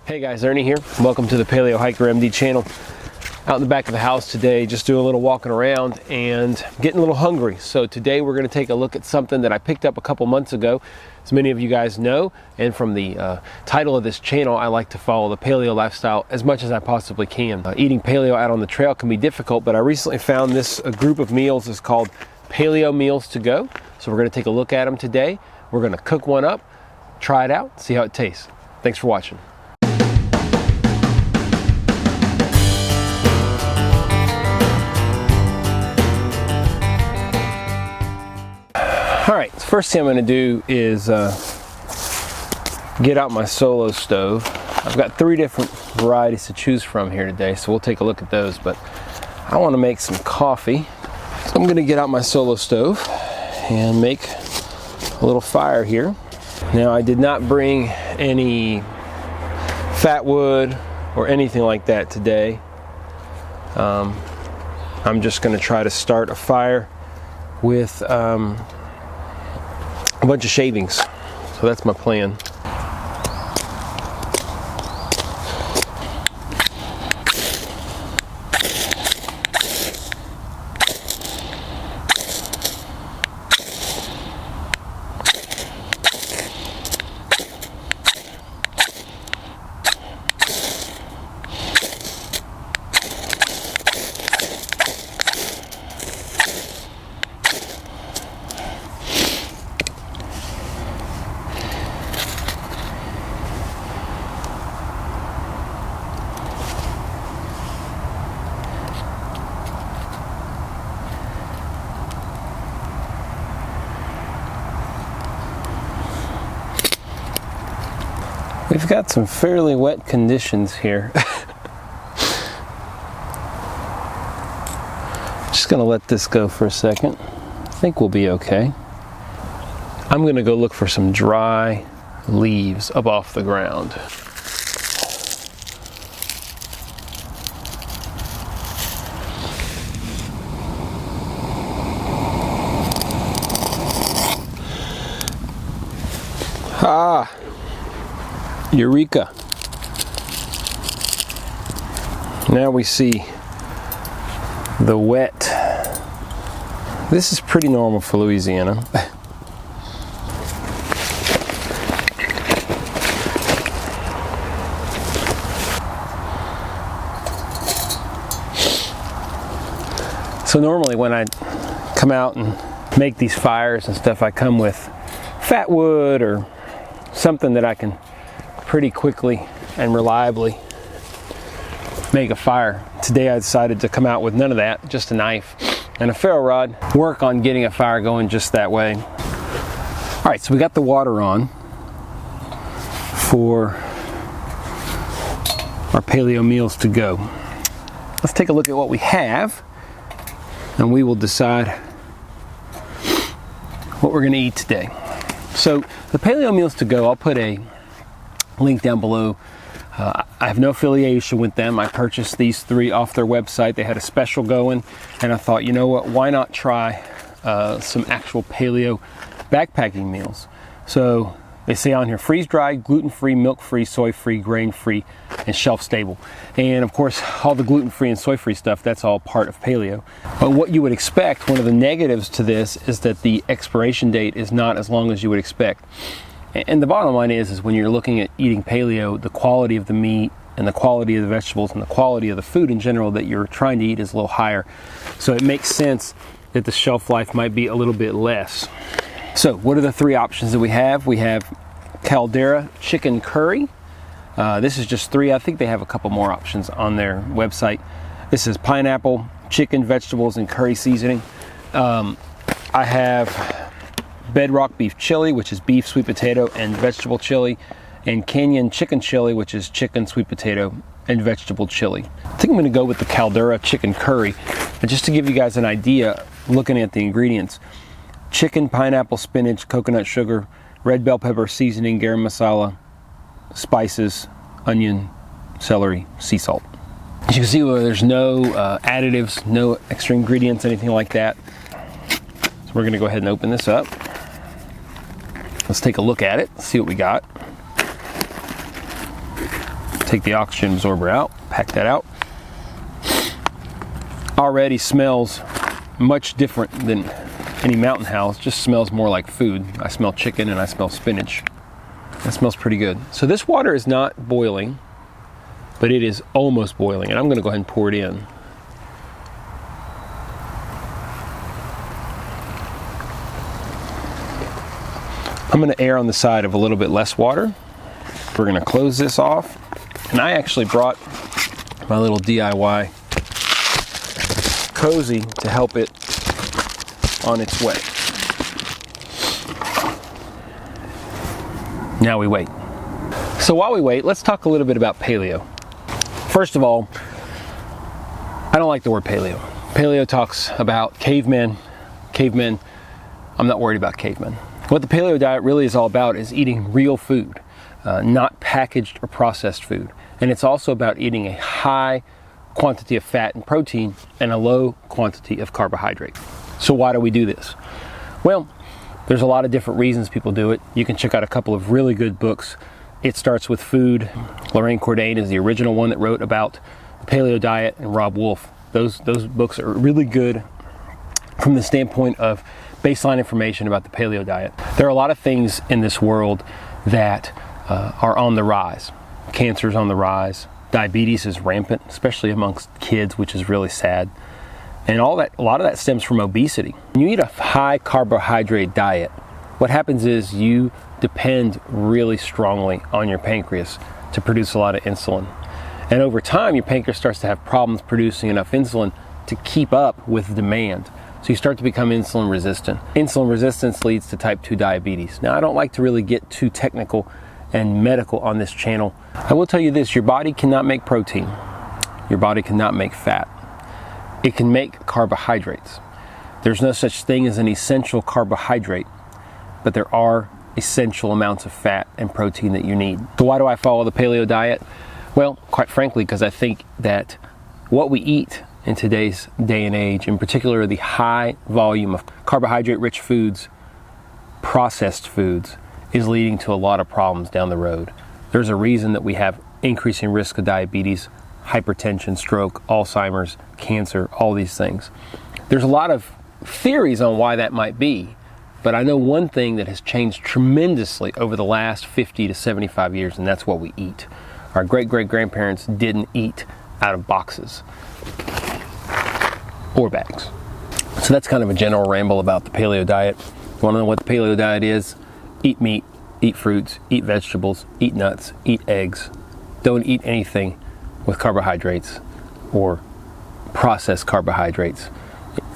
Hey guys, Ernie here. Welcome to the Paleo Hiker MD channel. Out in the back of the house today, just doing a little walking around and getting a little hungry. So today we're going to take a look at something that I picked up a couple months ago. As many of you guys know, and from the title of this channel, I like to follow the paleo lifestyle as much as I possibly can. Eating paleo out on the trail can be difficult, but I recently found this group of meals is called Paleo Meals to Go. So we're going to take a look at them today. We're going to cook one up, try it out, see how it tastes. Thanks for watching. All right, so first thing I'm going to do is get out my solo stove. I've got 3 different varieties to choose from here today, so we'll take a look at those, but I want to make some coffee. So I'm going to get out my solo stove and make a little fire here. Now, I did not bring any fat wood or anything like that today. I'm just going to try to start a fire with a bunch of shavings. So that's my plan. We've got some fairly wet conditions here. Just gonna let this go for a second. I think we'll be okay. I'm gonna go look for some dry leaves up off the ground. Ah! Eureka! Now we see the wet. This is pretty normal for Louisiana. So normally when I come out and make these fires and stuff, I come with fat wood or something that I can pretty quickly and reliably make a fire. Today I decided to come out with none of that, just a knife and a ferro rod. Work on getting a fire going just that way. All right, so we got the water on for our paleo meals to go. Let's take a look at what we have and we will decide what we're going to eat today. So the paleo meals to go, I'll put a link down below. I have no affiliation with them. I purchased these 3 off their website. They had a special going, and I thought, you know what, why not try some actual paleo backpacking meals? So they say on here, freeze-dried, gluten-free, milk-free, soy-free, grain-free, and shelf-stable. And of course, all the gluten-free and soy-free stuff, that's all part of paleo. But what you would expect, one of the negatives to this is that the expiration date is not as long as you would expect. And the bottom line is when you're looking at eating paleo, the quality of the meat and the quality of the vegetables and the quality of the food in general that you're trying to eat is a little higher. So it makes sense that the shelf life might be a little bit less. So what are the 3 options that we have? We have Caldera chicken curry. This is just 3. I think they have a couple more options on their website. This is pineapple, chicken, vegetables, and curry seasoning. I have Bedrock beef chili, which is beef, sweet potato, and vegetable chili, and Canyon chicken chili, which is chicken, sweet potato, and vegetable chili. I think I'm going to go with the Caldera chicken curry. And just to give you guys an idea, looking at the ingredients: chicken, pineapple, spinach, coconut sugar, red bell pepper seasoning, garam masala, spices, onion, celery, sea salt. As you can see, there's no additives, no extra ingredients, anything like that. So we're going to go ahead and open this up. Let's take a look at it, see what we got. Take the oxygen absorber out, pack that out. Already smells much different than any mountain house, just smells more like food. I smell chicken and I smell spinach. That smells pretty good. So this water is not boiling, but it is almost boiling, and I'm gonna go ahead and pour it in. I'm gonna err on the side of a little bit less water. We're gonna close this off, and I actually brought my little DIY cozy to help it on its way. Now we wait. So while we wait, let's talk a little bit about paleo. First of all, I don't like the word paleo. Paleo talks about cavemen. Cavemen, I'm not worried about cavemen. What the paleo diet really is all about is eating real food, not packaged or processed food. And it's also about eating a high quantity of fat and protein and a low quantity of carbohydrate. So why do we do this? Well, there's a lot of different reasons people do it. You can check out a couple of really good books. It Starts with Food. Lorraine Cordain is the original one that wrote about the paleo diet, and Rob Wolf. Those books are really good from the standpoint of baseline information about the paleo diet. There are a lot of things in this world that are on the rise. Cancer's on the rise. Diabetes is rampant, especially amongst kids, which is really sad. And a lot of that stems from obesity. When you eat a high carbohydrate diet, what happens is you depend really strongly on your pancreas to produce a lot of insulin. And over time, your pancreas starts to have problems producing enough insulin to keep up with demand. So you start to become insulin resistant. Insulin resistance leads to type 2 diabetes. Now, I don't like to really get too technical and medical on this channel. I will tell you this, your body cannot make protein. Your body cannot make fat. It can make carbohydrates. There's no such thing as an essential carbohydrate, but there are essential amounts of fat and protein that you need. So why do I follow the paleo diet? Well, quite frankly, because I think that what we eat in today's day and age, in particular the high volume of carbohydrate-rich foods, processed foods, is leading to a lot of problems down the road. There's a reason that we have increasing risk of diabetes, hypertension, stroke, Alzheimer's, cancer, all these things. There's a lot of theories on why that might be, but I know one thing that has changed tremendously over the last 50 to 75 years, and that's what we eat. Our great-great-grandparents didn't eat out of boxes or bags. So that's kind of a general ramble about the paleo diet. You want to know what the paleo diet is? Eat meat, eat fruits, eat vegetables, eat nuts, eat eggs. Don't eat anything with carbohydrates or processed carbohydrates.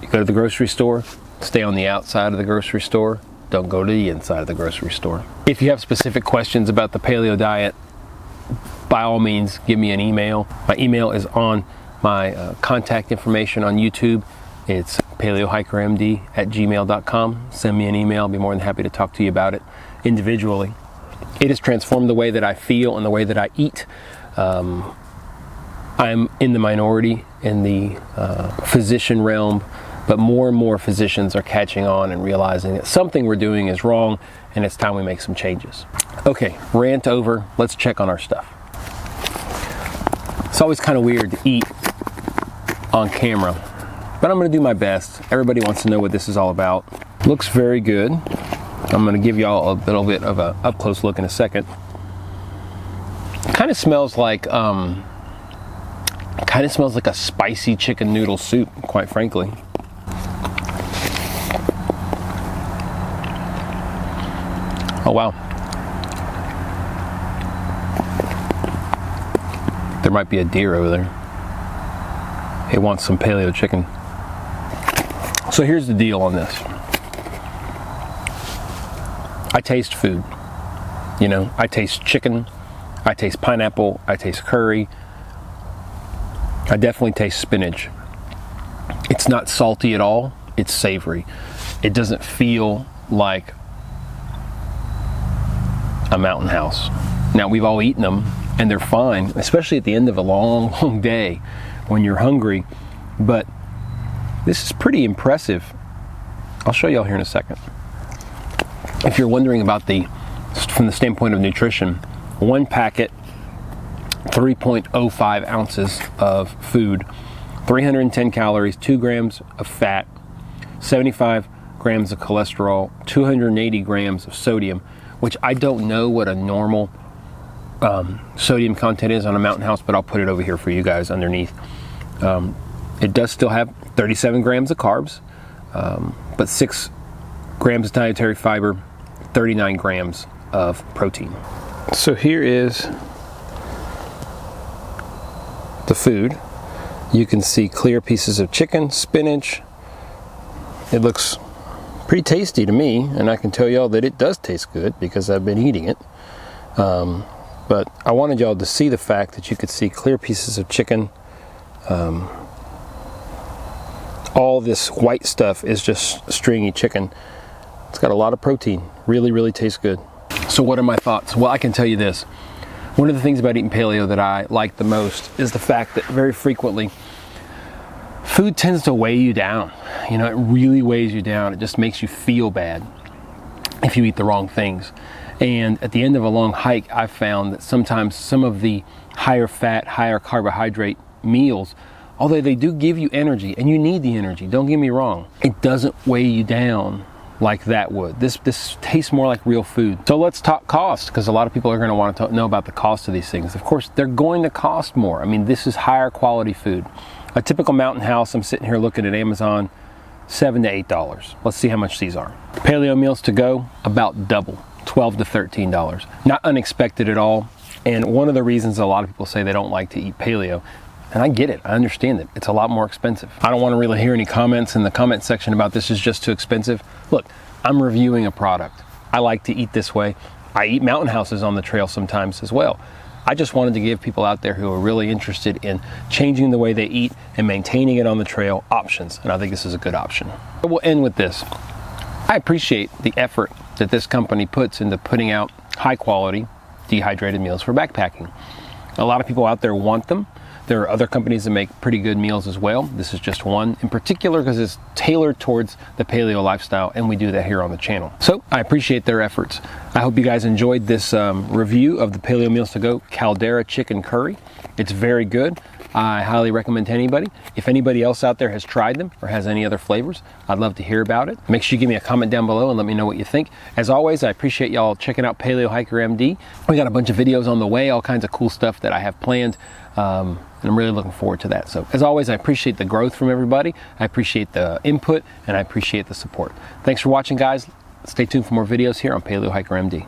You go to the grocery store, stay on the outside of the grocery store. Don't go to the inside of the grocery store. If you have specific questions about the paleo diet, by all means, give me an email. My email is on my contact information on YouTube. It's paleohikermd@gmail.com. Send me an email. I'll be more than happy to talk to you about it individually. It has transformed the way that I feel and the way that I eat. I'm in the minority in the physician realm, but more and more physicians are catching on and realizing that something we're doing is wrong and it's time we make some changes. Okay, rant over. Let's check on our stuff. It's always kind of weird to eat on camera, but I'm going to do my best. Everybody wants to know what this is all about. Looks very good. I'm going to give y'all a little bit of a up close look in a second. Kind of smells like a spicy chicken noodle soup, quite frankly. Oh wow. There might be a deer over there. It wants some paleo chicken. So here's the deal on this. I taste food. You know, I taste chicken, I taste pineapple, I taste curry. I definitely taste spinach. It's not salty at all, it's savory. It doesn't feel like a mountain house. Now, we've all eaten them and they're fine, especially at the end of a long, long day when you're hungry, but this is pretty impressive. I'll show y'all here in a second. If you're wondering about from the standpoint of nutrition, one packet 3.05 ounces of food, 310 calories, 2 grams of fat, 75 grams of cholesterol, 280 grams of sodium, which I don't know what a normal sodium content is on a Mountain House, but I'll put it over here for you guys underneath. It does still have 37 grams of carbs, but 6 grams of dietary fiber, 39 grams of protein. So here is the food. You can see clear pieces of chicken, spinach. It looks pretty tasty to me, and I can tell y'all that it does taste good because I've been eating it. But I wanted y'all to see the fact that you could see clear pieces of chicken. All this white stuff is just stringy chicken. It's got a lot of protein. Really, really tastes good. So what are my thoughts? Well, I can tell you this. One of the things about eating paleo that I like the most is the fact that very frequently food tends to weigh you down. You know, it really weighs you down. It just makes you feel bad if you eat the wrong things. And at the end of a long hike, I've found that sometimes some of the higher fat, higher carbohydrate meals, although they do give you energy, and you need the energy, don't get me wrong, it doesn't weigh you down like that would. This tastes more like real food. So let's talk cost, because a lot of people are going to want to know about the cost of these things. Of course, they're going to cost more. I mean, this is higher quality food. A typical Mountain House, I'm sitting here looking at Amazon, $7 to $8. Let's see how much these are. Paleo meals to go, about double, $12 to $13. Not unexpected at all. And one of the reasons a lot of people say they don't like to eat paleo, and I get it, I understand it, it's a lot more expensive. I don't want to really hear any comments in the comment section about this is just too expensive. Look, I'm reviewing a product. I like to eat this way. I eat Mountain Houses on the trail sometimes as well. I just wanted to give people out there who are really interested in changing the way they eat and maintaining it on the trail options, and I think this is a good option. We'll end with this. I appreciate the effort that this company puts into putting out high quality dehydrated meals for backpacking. A lot of people out there want them. There are other companies that make pretty good meals as well. This is just one in particular because it's tailored towards the paleo lifestyle, and we do that here on the channel. So I appreciate their efforts. I hope you guys enjoyed this review of the Paleo Meals to Go Caldera Chicken Curry. It's very good. I highly recommend to anybody. If anybody else out there has tried them or has any other flavors, I'd love to hear about it. Make sure you give me a comment down below and let me know what you think. As always, I appreciate y'all checking out Paleo Hiker MD. We got a bunch of videos on the way, all kinds of cool stuff that I have planned. And I'm really looking forward to that. So as always, I appreciate the growth from everybody. I appreciate the input, and I appreciate the support. Thanks for watching, guys. Stay tuned for more videos here on Paleo Hiker MD.